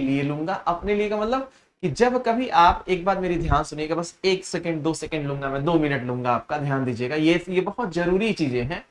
लिए लूंगा। अपने लिए का मतलब कि जब कभी आप, एक बात मेरी ध्यान सुनिएगा, बस 1 सेकंड 2 सेकंड लूंगा मैं, 2 मिनट लूंगा आपका, ध्यान दीजिएगा, ये बहुत जरूरी चीजें हैं।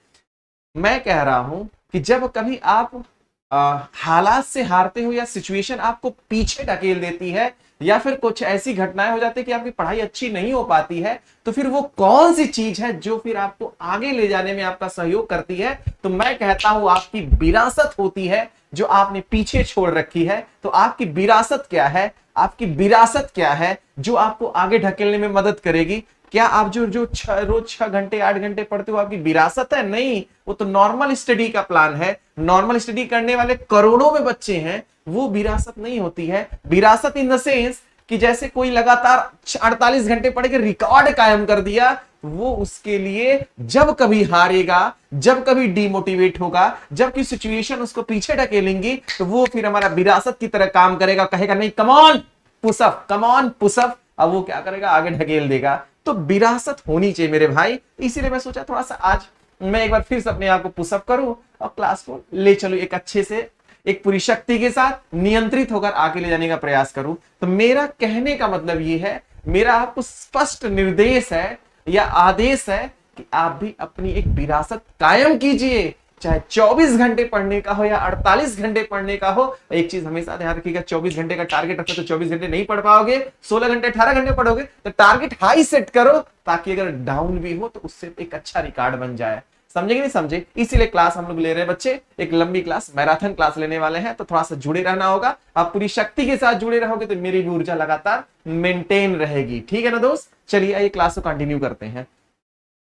मैं कह रहा हूं कि जब कभी आप हालात से हारते हो या सिचुएशन आपको पीछे ढकेल देती है या फिर कुछ ऐसी घटनाएं हो जाती है कि आपकी पढ़ाई अच्छी नहीं हो पाती है, तो फिर वो कौन सी चीज है जो फिर आपको आगे ले जाने में आपका सहयोग करती है? तो मैं कहता हूं आपकी विरासत होती है जो आपने पीछे छोड़ रखी है। तो आपकी विरासत क्या है? आपकी विरासत क्या है जो आपको आगे ढकेलने में मदद करेगी? क्या आप जो जो रोज 6 घंटे 8 घंटे पढ़ते हो आपकी विरासत है? नहीं, वो तो नॉर्मल स्टडी का प्लान है। नॉर्मल स्टडी करने वाले करोड़ों में बच्चे हैं, वो विरासत नहीं होती है। विरासत इन द सेंस कि जैसे कोई लगातार 48 घंटे पढ़ के रिकॉर्ड कायम कर दिया, वो उसके लिए जब कभी हारेगा, जब कभी डिमोटिवेट होगा, जब की सिचुएशन उसको पीछे ढकेलेंगी, तो वो फिर हमारा विरासत की तरह काम करेगा, कहेगा नहीं come on pushup, come on pushup. अब वो क्या करेगा? आगे ढकेल देगा। तो विरासत होनी चाहिए मेरे भाई। इसीलिए मैं सोचा थोड़ा सा आज मैं एक बार फिर से अपने आप को पुशअप करूं और क्लास को ले चलूं, एक अच्छे से, एक पूरी शक्ति के साथ नियंत्रित होकर आगे ले जाने का प्रयास करूं। तो मेरा कहने का मतलब ये है, मेरा आपको स्पष्ट निर्देश है या आदेश है कि आप भी अपनी एक विरासत कायम कीजिए, चाहे 24 घंटे पढ़ने का हो या 48 घंटे पढ़ने का हो। एक चीज हमेशा ध्यान रखिएगा, 24 घंटे का टारगेट रखो तो 24 घंटे नहीं पढ़ पाओगे, 16 घंटे 18 घंटे पढ़ोगे तो टारगेट हाई सेट करो, ताकि अगर डाउन भी हो तो उससे एक अच्छा रिकॉर्ड बन जाए। समझे कि नहीं समझे? इसीलिए क्लास हम लोग ले रहे हैं बच्चे, एक लंबी क्लास, मैराथन क्लास लेने वाले हैं, तो थोड़ा सा जुड़े रहना होगा। आप पूरी शक्ति के साथ जुड़े रहोगे तो मेरी भी ऊर्जा लगातार मेंटेन रहेगी। ठीक है ना दोस्त? चलिए आइए क्लास को कंटिन्यू करते हैं।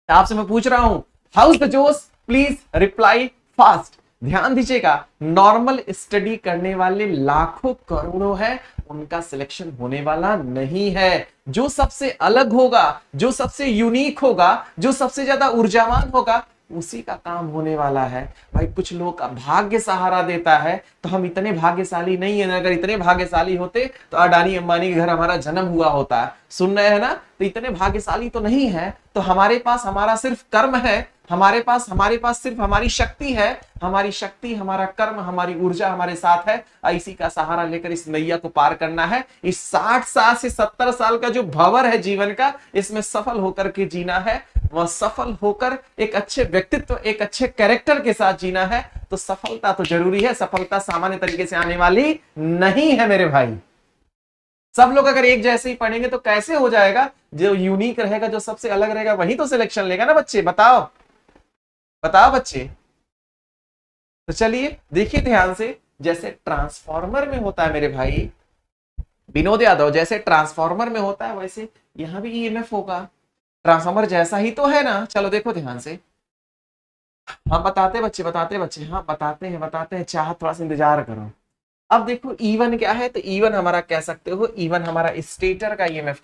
आपसे मैं पूछ रहा हूं, हाउस द जोश, प्लीज रिप्लाई फास्ट। ध्यान दीजिएगा, नॉर्मल स्टडी करने वाले लाखों करोड़ों है, उनका सिलेक्शन होने वाला नहीं है। जो सबसे अलग होगा, जो सबसे यूनिक होगा, जो सबसे ज्यादा ऊर्जावान होगा, उसी का काम होने वाला है। भाई कुछ लोग का भाग्य सहारा देता है, तो हम इतने भाग्यशाली नहीं है ना। अगर इतने भाग्यशाली होते तो अडानी अंबानी के घर हमारा जन्म हुआ होता है। सुन रहे हैं ना? तो इतने भाग्यशाली तो नहीं है। तो हमारे पास हमारा सिर्फ कर्म है, हमारे पास सिर्फ हमारी शक्ति है। हमारी शक्ति, हमारा कर्म, हमारी ऊर्जा हमारे साथ है। इसी का सहारा लेकर इस नैया को पार करना है। इस 60 साल से 70 साल का जो भंवर है जीवन का, इसमें सफल होकर के जीना है। वह सफल होकर एक अच्छे व्यक्तित्व, एक अच्छे कैरेक्टर के साथ जीना है। तो सफलता तो जरूरी है, सफलता सामान्य तरीके से आने वाली नहीं है मेरे भाई। सब लोग अगर एक जैसे ही पढ़ेंगे तो कैसे हो जाएगा? जो यूनिक रहेगा, जो सबसे अलग रहेगा, वही तो सिलेक्शन लेगा ना बच्चे। बताओ बताओ बच्चे। तो चलिए देखिए ध्यान से, जैसे ट्रांसफॉर्मर में होता है मेरे भाई विनोद यादव, जैसे ट्रांसफॉर्मर में होता है वैसे यहां भी ईएमएफ होगा। ट्रांसफॉर्मर जैसा ही तो है ना? चलो देखो ध्यान से। हाँ बताते बच्चे, बताते बच्चे, हाँ बताते हैं, चाह थोड़ा सा इंतजार करो। अब देखो E1 क्या है? तो E1 हमारा कह सकते हो, E1 हमारा स्टेटर का ईएमएफ